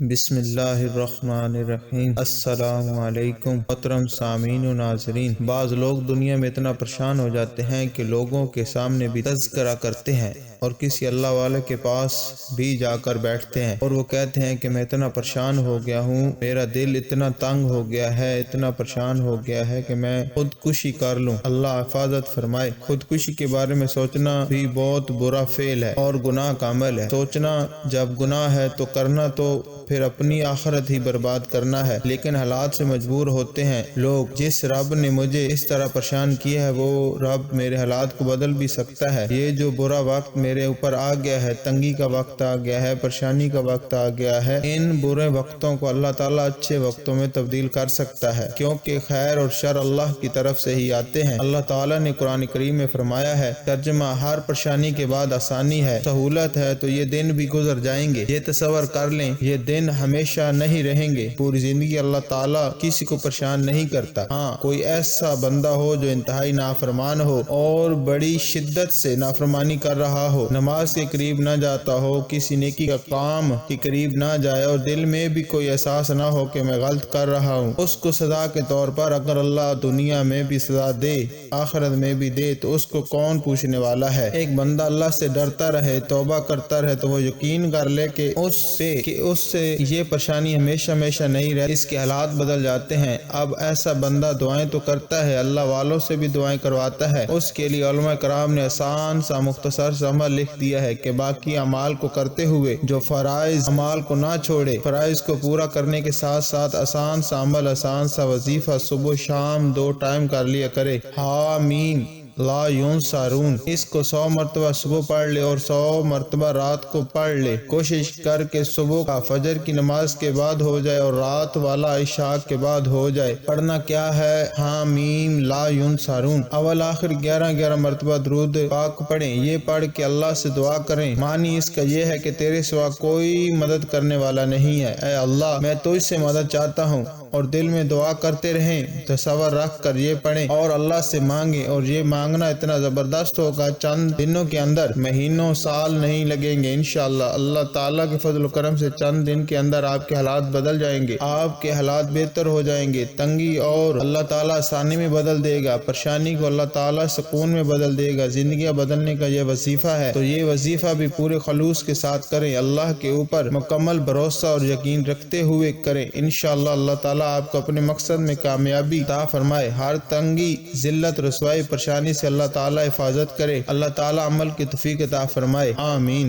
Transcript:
بسم اللہ الرحمن الرحیم۔ السلام علیکم محترم سامعین و ناظرین۔ بعض لوگ دنیا میں اتنا پریشان ہو جاتے ہیں کہ لوگوں کے سامنے بھی تذکرہ کرتے ہیں اور کسی اللہ والے کے پاس بھی جا کر بیٹھتے ہیں اور وہ کہتے ہیں کہ میں اتنا پریشان ہو گیا ہوں، میرا دل اتنا تنگ ہو گیا ہے، اتنا پریشان ہو گیا ہے کہ میں خودکشی کر لوں۔ اللہ حفاظت فرمائے۔ خودکشی کے بارے میں سوچنا بھی بہت برا فعل ہے اور گناہ کا عمل ہے۔ سوچنا جب گناہ ہے تو کرنا تو پھر اپنی آخرت ہی برباد کرنا ہے، لیکن حالات سے مجبور ہوتے ہیں لوگ۔ جس رب نے مجھے اس طرح پریشان کیا ہے وہ رب میرے حالات کو بدل بھی سکتا ہے۔ یہ جو برا وقت میرے اوپر آ گیا ہے، تنگی کا وقت آ گیا ہے، پریشانی کا وقت آ گیا ہے، ان برے وقتوں کو اللہ تعالیٰ اچھے وقتوں میں تبدیل کر سکتا ہے، کیونکہ خیر اور شر اللہ کی طرف سے ہی آتے ہیں۔ اللہ تعالیٰ نے قرآن کریم میں فرمایا ہے، ترجمہ: ہر پریشانی کے بعد آسانی ہے، سہولت ہے تو یہ دن بھی گزر جائیں گے۔ یہ تصور کر لیں یہ دن ہمیشہ نہیں رہیں گے، پوری زندگی اللہ تعالیٰ کسی کو پریشان نہیں کرتا۔ ہاں، کوئی ایسا بندہ ہو جو انتہائی نافرمان ہو اور بڑی شدت سے نافرمانی کر رہا ہو، نماز کے قریب نہ جاتا ہو، کسی نیکی کا کام کے قریب نہ جائے اور دل میں بھی کوئی احساس نہ ہو کہ میں غلط کر رہا ہوں، اس کو سزا کے طور پر اگر اللہ دنیا میں بھی سزا دے، آخرت میں بھی دے، تو اس کو کون پوچھنے والا ہے؟ ایک بندہ اللہ سے ڈرتا رہے، توبہ کرتا رہے، تو وہ یقین کر لے کہ اس سے یہ پریشانی ہمیشہ نہیں رہتی، اس کے حالات بدل جاتے ہیں۔ اب ایسا بندہ دعائیں تو کرتا ہے، اللہ والوں سے بھی دعائیں کرواتا ہے، اس کے لیے علماء کرام نے آسان سا مختصر سا عمل لکھ دیا ہے کہ باقی اعمال کو کرتے ہوئے جو فرائض اعمال کو نہ چھوڑے، فرائض کو پورا کرنے کے ساتھ ساتھ آسان سا عمل، آسان سا وظیفہ صبح شام 2 ٹائم کر لیا کرے۔ حامیم لا ینصرون، اس کو 100 مرتبہ صبح پڑھ لے اور 100 مرتبہ رات کو پڑھ لے۔ کوشش کر کے صبح کا فجر کی نماز کے بعد ہو جائے اور رات والا عشاء کے بعد ہو جائے۔ پڑھنا کیا ہے؟ حامیم لا ینصرون، اول آخر 11 مرتبہ درود پاک پڑھیں۔ یہ پڑھ کے اللہ سے دعا کریں، معنی اس کا یہ ہے کہ تیرے سوا کوئی مدد کرنے والا نہیں ہے، اے اللہ میں تجھ سے مدد چاہتا ہوں، اور دل میں دعا کرتے رہیں، تصور رکھ کر یہ پڑھیں اور اللہ سے مانگیں، اور یہ مانگنا اتنا زبردست ہوگا چند دنوں کے اندر، مہینوں سال نہیں لگیں گے انشاءاللہ۔ اللہ تعالیٰ کے فضل و کرم سے چند دن کے اندر آپ کے حالات بدل جائیں گے، آپ کے حالات بہتر ہو جائیں گے، تنگی اور اللہ تعالیٰ آسانی میں بدل دے گا، پریشانی کو اللہ تعالیٰ سکون میں بدل دے گا۔ زندگیاں بدلنے کا یہ وظیفہ ہے تو یہ وظیفہ بھی پورے خلوص کے ساتھ کریں، اللہ کے اوپر مکمل بھروسہ اور یقین رکھتے ہوئے کریں، انشاءاللہ اللہ تعالیٰ آپ کو اپنے مقصد میں کامیابی عطا فرمائے۔ ہر تنگی، ذلت، رسوائی، پریشانی سے اللہ تعالیٰ حفاظت کرے، اللہ تعالیٰ عمل کی توفیق عطا فرمائے، آمین۔